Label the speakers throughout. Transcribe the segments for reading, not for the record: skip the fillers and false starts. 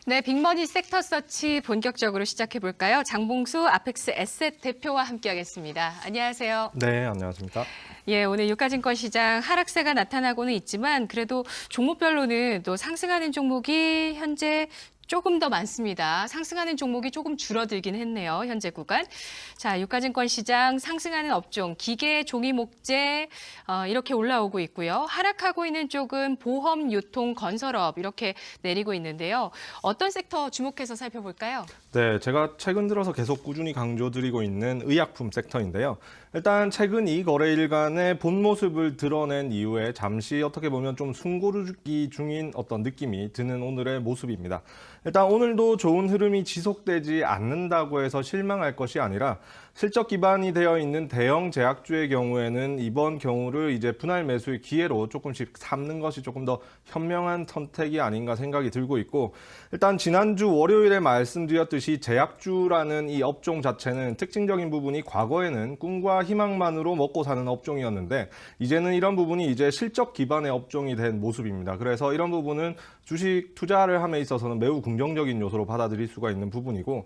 Speaker 1: 네, 빅머니 섹터 서치 본격적으로 시작해 볼까요? 장봉수 아펙스 에셋 대표와 함께하겠습니다. 안녕하세요.
Speaker 2: 네, 안녕하십니까.
Speaker 1: 예, 오늘 유가증권 시장 하락세가 나타나고는 있지만 그래도 종목별로는 또 상승하는 종목이 현재 조금 더 많습니다. 상승하는 종목이 조금 줄어들긴 했네요. 현재 구간. 자, 유가증권 시장 상승하는 업종, 기계, 종이, 목재 이렇게 올라오고 있고요. 하락하고 있는 쪽은 보험, 유통, 건설업 이렇게 내리고 있는데요. 어떤 섹터 주목해서 살펴볼까요?
Speaker 2: 네, 제가 최근 들어서 계속 꾸준히 강조드리고 있는 의약품 섹터인데요. 일단 최근 이 거래일간의 본 모습을 드러낸 이후에 잠시 어떻게 보면 좀 숨고르기 중인 어떤 느낌이 드는 오늘의 모습입니다. 일단 오늘도 좋은 흐름이 지속되지 않는다고 해서 실망할 것이 아니라 실적 기반이 되어 있는 대형 제약주의 경우에는 이번 경우를 이제 분할 매수의 기회로 조금씩 삼는 것이 조금 더 현명한 선택이 아닌가 생각이 들고 있고, 일단 지난주 월요일에 말씀드렸듯이 제약주라는 이 업종 자체는 특징적인 부분이 과거에는 꿈과 희망만으로 먹고 사는 업종이었는데 이제는 이런 부분이 이제 실적 기반의 업종이 된 모습입니다. 그래서 이런 부분은 주식 투자를 함에 있어서는 매우 긍정적인 요소로 받아들일 수가 있는 부분이고,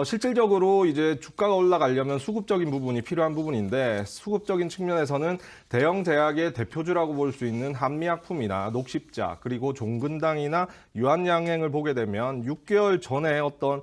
Speaker 2: 실질적으로 이제 주가가 올라가려면 수급적인 부분이 필요한 부분인데, 수급적인 측면에서는 대형 제약의 대표주라고 볼 수 있는 한미약품이나 녹십자, 그리고 종근당이나 유한양행을 보게 되면 6개월 전에 어떤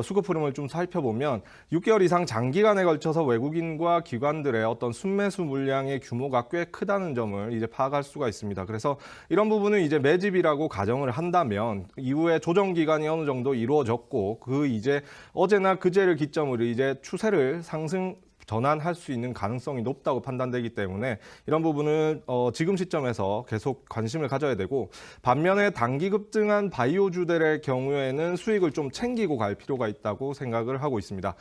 Speaker 2: 수급 흐름을 좀 살펴보면 6개월 이상 장기간에 걸쳐서 외국인과 기관들의 어떤 순매수 물량의 규모가 꽤 크다는 점을 이제 파악할 수가 있습니다. 그래서 이런 부분은 이제 매집이라고 가정을 한다면 이후에 조정 기간이 어느 정도 이루어졌고, 그 이제 어제나 그제를 기점으로 이제 추세를 상승 전환할 수 있는 가능성이 높다고 판단되기 때문에 이런 부분은 지금 시점에서 계속 관심을 가져야 되고, 반면에 단기 급등한 바이오주들의 경우에는 수익을 좀 챙기고 갈 필요가 있다고 생각을 하고 있습니다.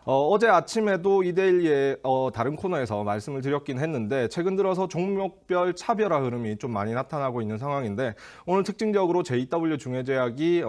Speaker 2: 어제 아침에도 이데일리의 다른 코너에서 말씀을 드렸긴 했는데 최근 들어서 종목별 차별화 흐름이 좀 많이 나타나고 있는 상황인데, 오늘 특징적으로 JW 중해제약이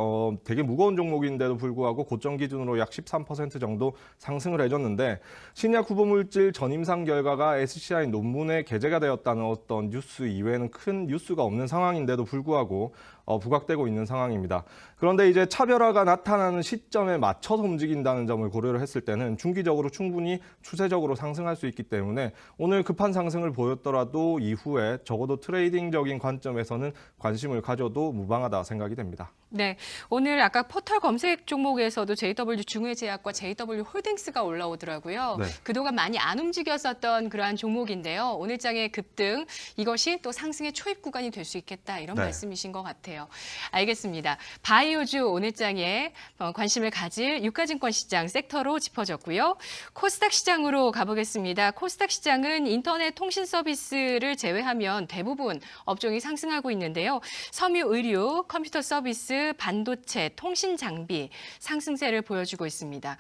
Speaker 2: 되게 무거운 종목인데도 불구하고 고점 기준으로 약 13% 정도 상승을 해줬는데, 신약 후보물질 전임상 결과가 SCI 논문에 게재가 되었다는 어떤 뉴스 이외에는 큰 뉴스가 없는 상황인데도 불구하고 부각되고 있는 상황입니다. 그런데 이제 차별화가 나타나는 시점에 맞춰서 움직인다는 점을 고려를 했을 때는 중기적으로 충분히 추세적으로 상승할 수 있기 때문에 오늘 급한 상승을 보였더라도 이후에 적어도 트레이딩적인 관점에서는 관심을 가져도 무방하다 생각이 됩니다.
Speaker 1: 네, 오늘 아까 포털 검색 종목에서도 JW 중해제약과 JW 홀딩스가 올라오더라고요.
Speaker 2: 네.
Speaker 1: 그동안 많이 안 움직였었던 그러한 종목인데요. 오늘장의 급등, 이것이 또 상승의 초입 구간이 될 수 있겠다, 이런
Speaker 2: 네.
Speaker 1: 말씀이신 것 같아요. 알겠습니다. 바이오주 오늘장에 관심을 가질 유가증권 시장 섹터로 짚어졌고요. 코스닥 시장으로 가보겠습니다. 코스닥 시장은 인터넷 통신 서비스를 제외하면 대부분 업종이 상승하고 있는데요. 섬유 의류, 컴퓨터 서비스, 반도체, 통신 장비 상승세를 보여주고 있습니다.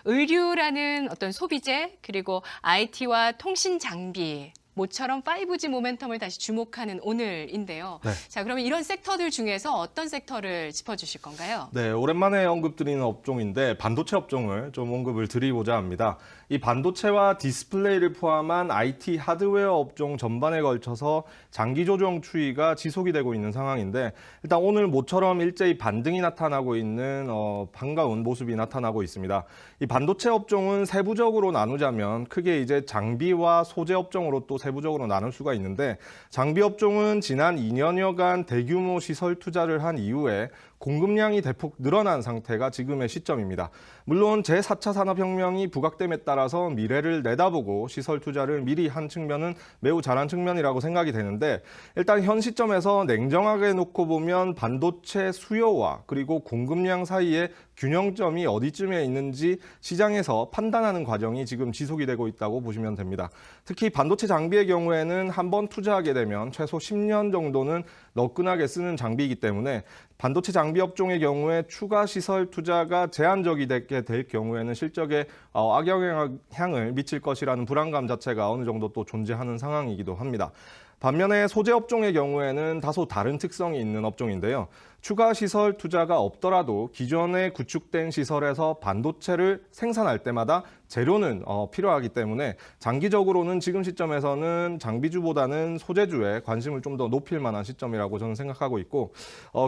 Speaker 1: 의류라는 어떤 소비재, 그리고 IT와 통신 장비, 모처럼 5G 모멘텀을 다시 주목하는 오늘인데요.
Speaker 2: 네.
Speaker 1: 자, 그러면 이런 섹터들 중에서 어떤 섹터를 짚어주실 건가요?
Speaker 2: 네, 오랜만에 언급드리는 업종인데 반도체 업종을 좀 언급을 드리고자 합니다. 이 반도체와 디스플레이를 포함한 IT 하드웨어 업종 전반에 걸쳐서 장기 조정 추이가 지속이 되고 있는 상황인데, 일단 오늘 모처럼 일제히 반등이 나타나고 있는 반가운 모습이 나타나고 있습니다. 이 반도체 업종은 세부적으로 나누자면 크게 이제 장비와 소재 업종으로 또 세부적으로 나눌 수가 있는데, 장비 업종은 지난 2년여간 대규모 시설 투자를 한 이후에 공급량이 대폭 늘어난 상태가 지금의 시점입니다. 물론 제4차 산업혁명이 부각됨에 따라서 미래를 내다보고 시설 투자를 미리 한 측면은 매우 잘한 측면이라고 생각이 되는데, 일단 현 시점에서 냉정하게 놓고 보면 반도체 수요와 그리고 공급량 사이에 균형점이 어디쯤에 있는지 시장에서 판단하는 과정이 지금 지속이 되고 있다고 보시면 됩니다. 특히 반도체 장비의 경우에는 한번 투자하게 되면 최소 10년 정도는 너끈하게 쓰는 장비이기 때문에 반도체 장비 업종의 경우에 추가 시설 투자가 제한적이게 될 경우에는 실적에 악영향을 미칠 것이라는 불안감 자체가 어느 정도 또 존재하는 상황이기도 합니다. 반면에 소재 업종의 경우에는 다소 다른 특성이 있는 업종인데요. 추가 시설 투자가 없더라도 기존에 구축된 시설에서 반도체를 생산할 때마다 재료는 필요하기 때문에 장기적으로는 지금 시점에서는 장비주보다는 소재주에 관심을 좀 더 높일 만한 시점이라고 저는 생각하고 있고,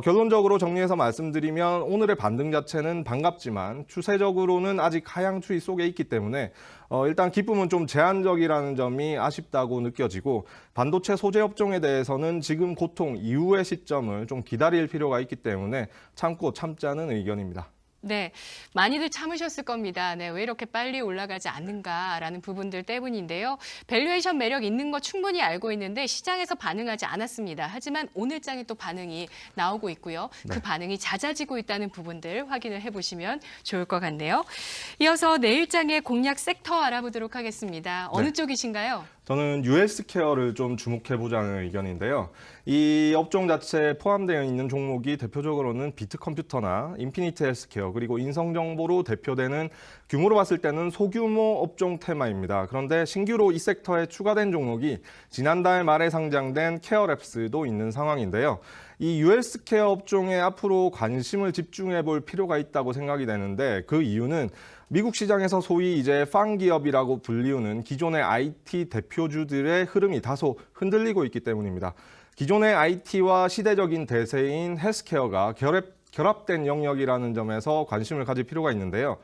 Speaker 2: 결론적으로 정리해서 말씀드리면 오늘의 반등 자체는 반갑지만 추세적으로는 아직 하향 추이 속에 있기 때문에 일단 기쁨은 좀 제한적이라는 점이 아쉽다고 느껴지고, 반도체 소재 업종에 대해서는 지금 고통 이후의 시점을 좀 기다릴 필요가 있기 때문에 참고 참자는 의견입니다.
Speaker 1: 네, 많이들 참으셨을 겁니다. 네, 왜 이렇게 빨리 올라가지 않는가라는 부분들 때문인데요. 밸류에이션 매력 있는 거 충분히 알고 있는데 시장에서 반응하지 않았습니다. 하지만 오늘장에 또 반응이 나오고 있고요. 그 반응이 잦아지고 있다는 부분들 확인을 해보시면 좋을 것 같네요. 이어서 내일장의 공략 섹터 알아보도록 하겠습니다. 어느 쪽이신가요?
Speaker 2: 저는 US케어를 좀 주목해보자는 의견인데요. 이 업종 자체에 포함되어 있는 종목이 대표적으로는 비트컴퓨터나 인피니트 헬스케어 그리고 인성정보로 대표되는 규모로 봤을 때는 소규모 업종 테마입니다. 그런데 신규로 이 섹터에 추가된 종목이 지난달 말에 상장된 케어랩스도 있는 상황인데요. 이 US케어 업종에 앞으로 관심을 집중해 볼 필요가 있다고 생각이 되는데, 그 이유는 미국 시장에서 소위 이제 팡 기업이라고 불리우는 기존의 IT 대표주들의 흐름이 다소 흔들리고 있기 때문입니다. 기존의 IT와 시대적인 대세인 헬스케어가 결합된 영역이라는 점에서 관심을 가질 필요가 있는데요.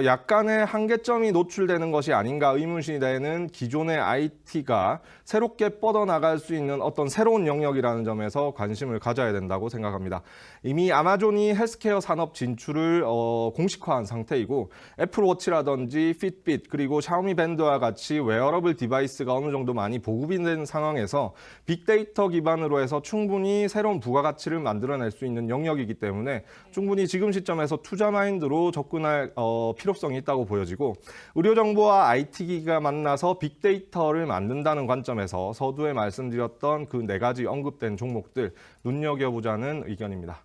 Speaker 2: 약간의 한계점이 노출되는 것이 아닌가 의문이 되는 기존의 IT가 새롭게 뻗어나갈 수 있는 어떤 새로운 영역이라는 점에서 관심을 가져야 된다고 생각합니다. 이미 아마존이 헬스케어 산업 진출을 공식화한 상태이고, 애플워치라든지 핏빗 그리고 샤오미 밴드와 같이 웨어러블 디바이스가 어느 정도 많이 보급이 된 상황에서 빅데이터 기반으로 해서 충분히 새로운 부가가치를 만들어낼 수 있는 영역이기 때문에 충분히 지금 시점에서 투자 마인드로 접근할 필요성이 있다고 보여지고, 의료정보와 IT기가 만나서 빅데이터를 만든다는 관점에서 서두에 말씀드렸던 그 4가지 언급된 종목들 눈여겨보자는 의견입니다.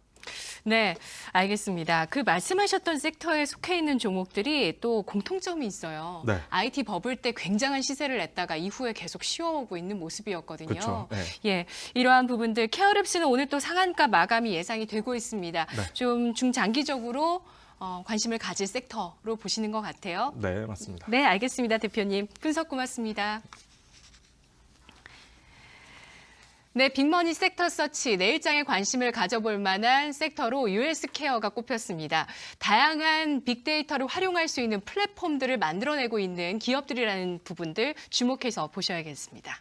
Speaker 1: 네, 알겠습니다. 그 말씀하셨던 섹터에 속해 있는 종목들이 또 공통점이 있어요.
Speaker 2: 네.
Speaker 1: IT 버블 때 굉장한 시세를 냈다가 이후에 계속 쉬어오고 있는 모습이었거든요.
Speaker 2: 그렇죠. 네.
Speaker 1: 예, 이러한 부분들 케어랩스는 오늘 또 상한가 마감이 예상이 되고 있습니다.
Speaker 2: 네.
Speaker 1: 좀 중장기적으로 관심을 가질 섹터로 보시는 것 같아요.
Speaker 2: 네, 맞습니다.
Speaker 1: 네, 알겠습니다, 대표님. 분석 고맙습니다. 네, 빅머니 섹터 서치 내일장에 관심을 가져볼 만한 섹터로 US케어가 꼽혔습니다. 다양한 빅데이터를 활용할 수 있는 플랫폼들을 만들어내고 있는 기업들이라는 부분들 주목해서 보셔야겠습니다.